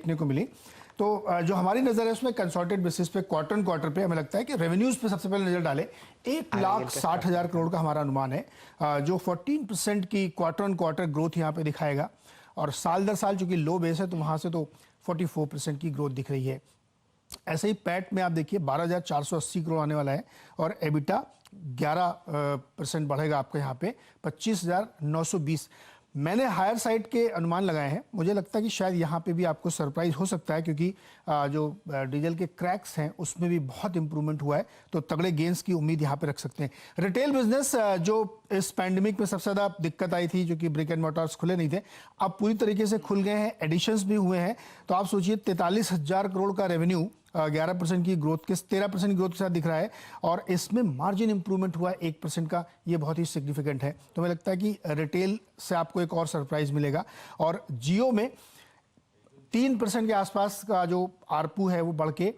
देखने को मिली। तो जो हमारी नज़र है उसमें कंसोलिडेटेड बेसिस पे क्वार्टर पे हमें लगता है कि रेवेन्यूज पे सबसे पहले नज़र डालें 1,60,000 करोड़ का हमारा अनुमान है, जो 14% की क्वार्टर ग्रोथ यहाँ पे दिखाएगा। और साल दर साल चूंकि लो बेस है तो वहाँ से तो 44% की ग्रोथ दिख रही है। ऐसे ही पैट में आप देखिए 12,480 करोड़ आने वाला है और एबिटा 11% बढ़ेगा आपका यहाँ पे 25,920। मैंने हायर साइड के अनुमान लगाए हैं, मुझे लगता है कि शायद यहाँ पे भी आपको सरप्राइज हो सकता है, क्योंकि जो डीजल के क्रैक्स हैं उसमें भी बहुत इंप्रूवमेंट हुआ है, तो तगड़े गेंस की उम्मीद यहाँ पे रख सकते हैं। रिटेल बिजनेस जो इस पैंडेमिक में सबसे ज़्यादा दिक्कत आई थी, जो कि ब्रिक एंड मोटर्स खुले नहीं थे, अब पूरी तरीके से खुल गए हैं, एडिशंस भी हुए हैं। तो आप सोचिए 43,000 करोड़ का रेवेन्यू 11% की ग्रोथ के 13% की ग्रोथ के साथ दिख रहा है, और इसमें मार्जिन इंप्रूवमेंट हुआ है 1% का, ये बहुत ही सिग्निफिकेंट है। तो मुझे लगता है कि रिटेल से आपको एक और सरप्राइज मिलेगा। और जियो में 3% के आसपास का जो आरपू है वो बढ़ के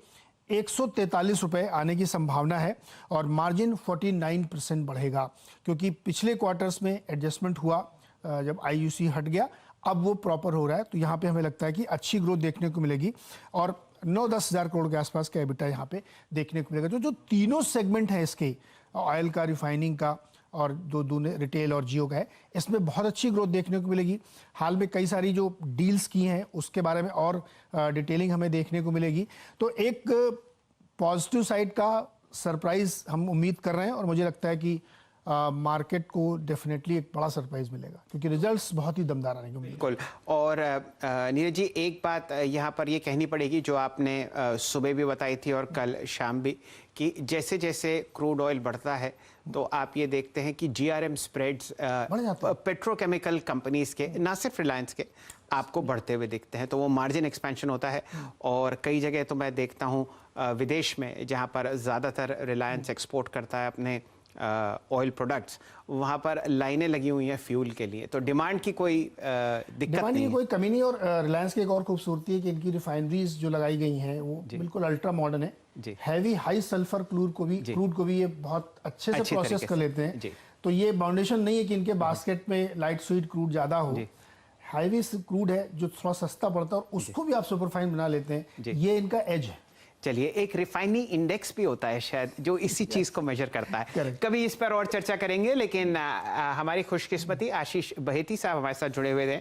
143 रुपये आने की संभावना है, और मार्जिन 49% बढ़ेगा, क्योंकि पिछले क्वार्टर्स में एडजस्टमेंट हुआ जब आईयूसी हट गया, अब वो प्रॉपर हो रहा है। तो यहाँ पे हमें लगता है कि अच्छी ग्रोथ देखने को मिलेगी, और 9-10 हज़ार करोड़ के आसपास का एबिटा यहाँ पे देखने को मिलेगा। तो जो तीनों सेगमेंट हैं इसके, ऑयल का, रिफाइनिंग का और दूने रिटेल और जियो का है, इसमें बहुत अच्छी ग्रोथ देखने को मिलेगी। हाल में कई सारी जो डील्स की हैं उसके बारे में और डिटेलिंग हमें देखने को मिलेगी। तो एक पॉजिटिव साइड का सरप्राइज हम उम्मीद कर रहे हैं, और मुझे लगता है कि मार्केट को डेफिनेटली एक बड़ा सरप्राइज मिलेगा, क्योंकि रिजल्ट्स बहुत ही दमदार आने को मिलेंगे। बिल्कुल। और नीरज जी, एक बात यहाँ पर ये कहनी पड़ेगी जो आपने सुबह भी बताई थी और कल शाम भी, कि जैसे जैसे क्रूड ऑयल बढ़ता है तो आप ये देखते हैं कि जीआरएम स्प्रेड्स पेट्रोकेमिकल कंपनीज के, ना सिर्फ रिलायंस के, आपको बढ़ते हुए दिखते हैं। तो वो मार्जिन एक्सपेंशन होता है। और कई जगह तो मैं देखता हूँ विदेश में, जहाँ पर ज़्यादातर रिलायंस एक्सपोर्ट करता है अपने ऑयल प्रोडक्ट्स, वहाँ पर लाइनें लगी हुई हैं फ्यूल के लिए। तो डिमांड की कोई दिक्कत नहीं है, कोई कमी नहीं। और रिलायंस की एक और खूबसूरती है कि इनकी रिफाइनरीज जो लगाई गई हैं वो बिल्कुल अल्ट्रा मॉडर्न है। हैवी हाई सल्फर क्रूड को भी ये बहुत अच्छे से प्रोसेस कर लेते हैं। तो ये बाउंडेशन नहीं है कि इनके बास्केट में लाइट स्वीट क्रूड ज़्यादा हो। हैवी क्रूड है जो थोड़ा सस्ता पड़ता है, और उसको भी आप सुपरफाइन बना लेते हैं। ये इनका एज है। चलिए, एक रिफाइनिंग इंडेक्स भी होता है शायद जो इसी चीज को मेजर करता है। कभी इस पर और चर्चा करेंगे, लेकिन हमारी खुशकिस्मती आशीष बहेती साहब हमारे साथ जुड़े हुए थे।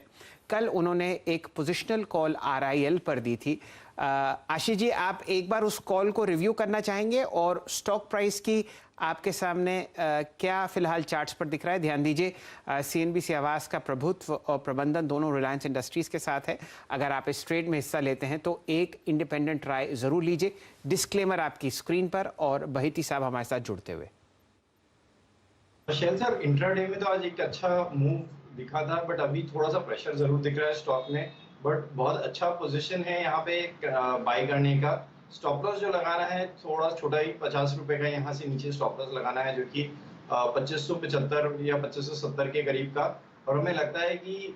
कल उन्होंने एक पोजिशनल कॉल आरआईएल पर दी थी। आशीष जी, आप एक बार उस कॉल को रिव्यू करना चाहेंगे, और स्टॉक प्राइस की आपके सामने क्या फिलहाल चार्ट्स पर दिख रहा है? ध्यान दीजिए, सीएनबीसी आवास का प्रभुत्व और प्रबंधन दोनों रिलायंस इंडस्ट्रीज के साथ है। अगर आप इस ट्रेड में हिस्सा लेते हैं तो एक इंडिपेंडेंट राय जरूर लीजिए। डिस्क्लेमर आपकी स्क्रीन पर, और बहेती साहब हमारे साथ जुड़ते हुए। शैल सर, इंट्राडे में तो आज एक अच्छा मूव दिखा था, बट अभी थोड़ा सा प्रेशर जरूर दिख रहा है स्टॉक में। बट बहुत अच्छा पोजीशन है यहाँ पे बाय करने का। स्टॉप लॉस जो लगाना है थोड़ा छोटा ही 50 रुपए का यहाँ से नीचे स्टॉप लॉस लगाना है, जो कि 2575 या 2570 के करीब का। और हमें लगता है कि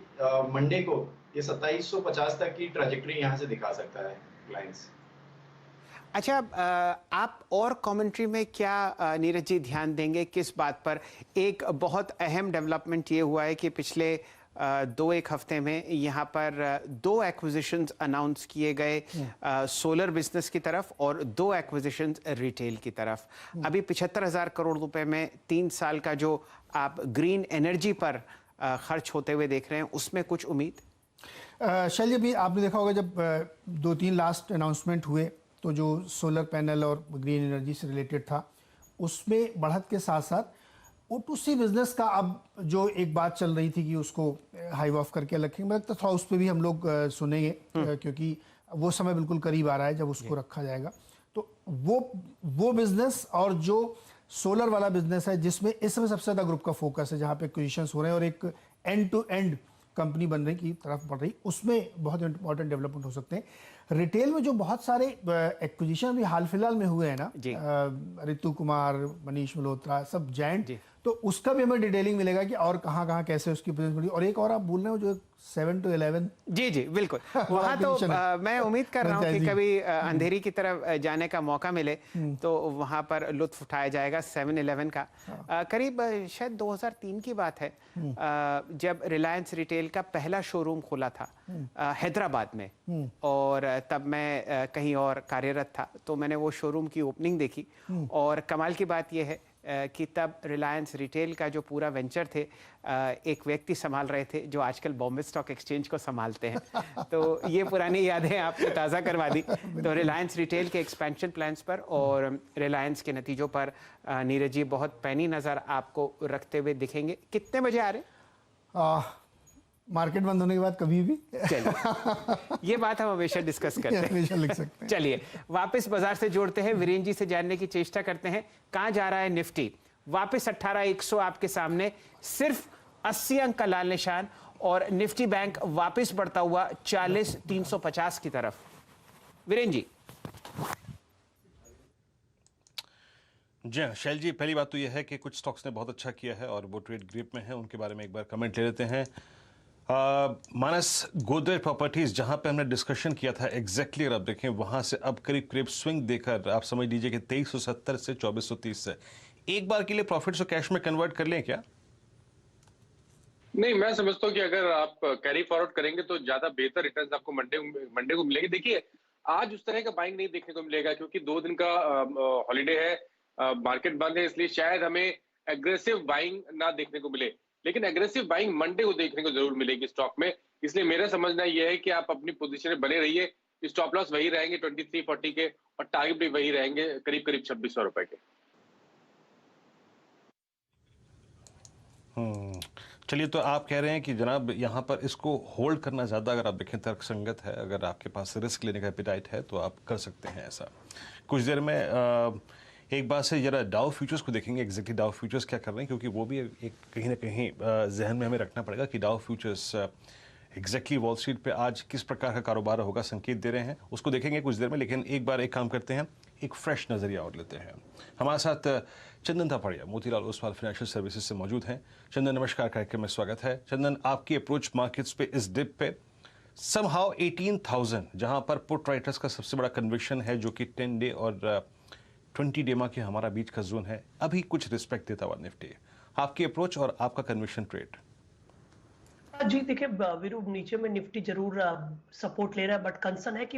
मंडे को ये 2750 तक की ट्रैजेक्टरी यहाँ से दिखा सकता है क्लाइंट्स। अच्छा, आप और कमेंट्री में क्या नीरज जी ध्यान देंगे किस बात पर? एक बहुत अहम डेवलपमेंट ये हुआ है कि पिछले 2-1 हफ्ते में यहाँ पर 2 एक्विजिशंस अनाउंस किए गए, सोलर बिजनेस की तरफ, और 2 एक्विजिशंस रिटेल की तरफ। अभी 75,000 करोड़ रुपए में 3 साल का जो आप ग्रीन एनर्जी पर खर्च होते हुए देख रहे हैं, उसमें कुछ उम्मीद? शैली, भी आपने देखा होगा जब 2-3 लास्ट अनाउंसमेंट हुए तो जो सोलर पैनल और ग्रीन एनर्जी से रिलेटेड था, उसमें बढ़त के साथ साथ O2C बिजनेस का अब जो एक बात चल रही थी कि उसको हाइव ऑफ करके रखेंगे, मैं लगता था उस पर भी हम लोग सुनेंगे, क्योंकि वो समय बिल्कुल करीब आ रहा है जब उसको रखा जाएगा। तो वो बिजनेस और जो सोलर वाला बिजनेस है, जिसमें इस समय सबसे ज़्यादा ग्रुप का फोकस है, जहाँ पे एक्विजिशंस हो रहे हैं और एक एंड टू एंड कंपनी बनने की तरफ बढ़ रही, उसमें बहुत इंपॉर्टेंट डेवलपमेंट हो सकते हैं। रिटेल में जो बहुत सारे एक्विजिशन भी हाल फिलहाल में हुए हैं ना, रितु कुमार, मनीष मल्होत्रा, सब जायंट, तो उसका भी हमें डिटेलिंग मिलेगा कि और कहाँ कहाँ कैसे उसकी पोजीशन बढ़ी। और एक और आप बोल रहे हो जो 7 to 11 जी जी बिल्कुल वहाँ तो मैं उम्मीद कर रहा हूँ कि कभी अंधेरी की तरफ जाने का मौका मिले तो वहाँ पर लुत्फ उठाया जाएगा 7-11 का। करीब शायद 2003 की बात है जब रिलायंस रिटेल का पहला शोरूम खोला था हैदराबाद में, और तब मैं कहीं और कार्यरत था, तो मैंने वो शोरूम की ओपनिंग देखी। और कमाल की बात यह है कि तब रिलायंस रिटेल का जो पूरा वेंचर थे एक व्यक्ति संभाल रहे थे जो आजकल बॉम्बे स्टॉक एक्सचेंज को संभालते हैं। तो ये पुरानी यादें आपने ताज़ा करवा दी। तो रिलायंस रिटेल के एक्सपेंशन प्लान्स पर और रिलायंस के नतीजों पर नीरज जी बहुत पैनी नज़र आपको रखते हुए दिखेंगे। कितने बजे आ रहे हैं? मार्केट बंद होने के बाद कभी भी। चलिए ये बात हम हमेशा डिस्कस करते हैं, हमेशा लिख सकते हैं। चलिए वापस बाजार से जोड़ते हैं, वीरेंद्र जी से जानने की चेष्टा करते हैं कहां जा रहा है निफ्टी। वापस 18,100 आपके सामने, सिर्फ 80 अंक का लाल निशान, और निफ्टी बैंक वापस बढ़ता हुआ 40,350 की तरफ। वीरेंद्र जी। जी हाँ शैल जी, पहली बात तो यह है कि कुछ स्टॉक्स ने बहुत अच्छा किया है और वो ट्रेड ग्रिप में है, उनके बारे में एक बार कमेंट ले लेते हैं। मानस गोदरेज प्रॉपर्टीज जहां पे हमने डिस्कशन किया था एग्जैक्टली अगर आप देखें वहां से अब करीब करीब स्विंग देकर आप समझ लीजिए कि 2370 से 2430 से एक बार के लिए प्रॉफिट्स को कैश में कन्वर्ट कर लें क्या? नहीं, मैं समझता हूँ कि अगर आप कैरी फॉरवर्ड करेंगे तो ज्यादा बेहतर रिटर्न्स आपको मंडे को मिलेंगे। देखिए आज उस तरह का बाइंग नहीं देखने को मिलेगा क्योंकि 2 दिन का हॉलीडे है, मार्केट बंद है, इसलिए शायद हमें एग्रेसिव बाइंग ना देखने को मिले, लेकिन एग्रेसिव बाइंग मंडे को देखने को जरूर मिलेगी स्टॉक में। इसलिए मेरा समझना यह है कि आप अपनी पोजीशन में बने रहिए। स्टॉप लॉस वही रहेंगे 2340 के और टारगेट भी वही रहेंगे करीब करीब 2600 रुपए के। चलिए, तो आप कह रहे हैं कि जनाब यहाँ पर इसको होल्ड करना ज़्यादा अगर आप देखें तर्कसंगत है, अगर आपके पास रिस्क लेने का एपिटाइट है तो आप कर सकते हैं ऐसा। कुछ देर में एक बार से जरा डाउ फ्यूचर्स को देखेंगे, एग्जैक्टली डाउ फ्यूचर्स क्या कर रहे हैं, क्योंकि वो भी एक कहीं ना कहीं जहन में हमें रखना पड़ेगा कि Dow futures exactly wall street पे आज किस प्रकार का कारोबार होगा, संकेत दे रहे हैं, उसको देखेंगे कुछ देर में। लेकिन एक बार एक काम करते हैं, एक फ्रेश नज़रिया और लेते हैं। हमारे साथ चंदन थापड़िया मोतीलाल ओसवाल फाइनेंशियल सर्विसेज से मौजूद हैं। चंदन नमस्कार, कार्यक्रम में स्वागत है। चंदन, आपकी अप्रोच मार्केट्स पे इस डिप पे समहाउ 18,000 जहां पर पुट राइटर्स का सबसे बड़ा कन्विक्शन है जो कि 10 डे और 20 डे के हमारा बीच का जोन है, अभी कुछ रिस्पेक्ट देता हुआ निफ्टी, आपकी अप्रोच और आपका कन्विक्शन ट्रेड? जी देखिए वीरू, नीचे में निफ्टी जरूर सपोर्ट ले रहा है, बट कंसर्न है कि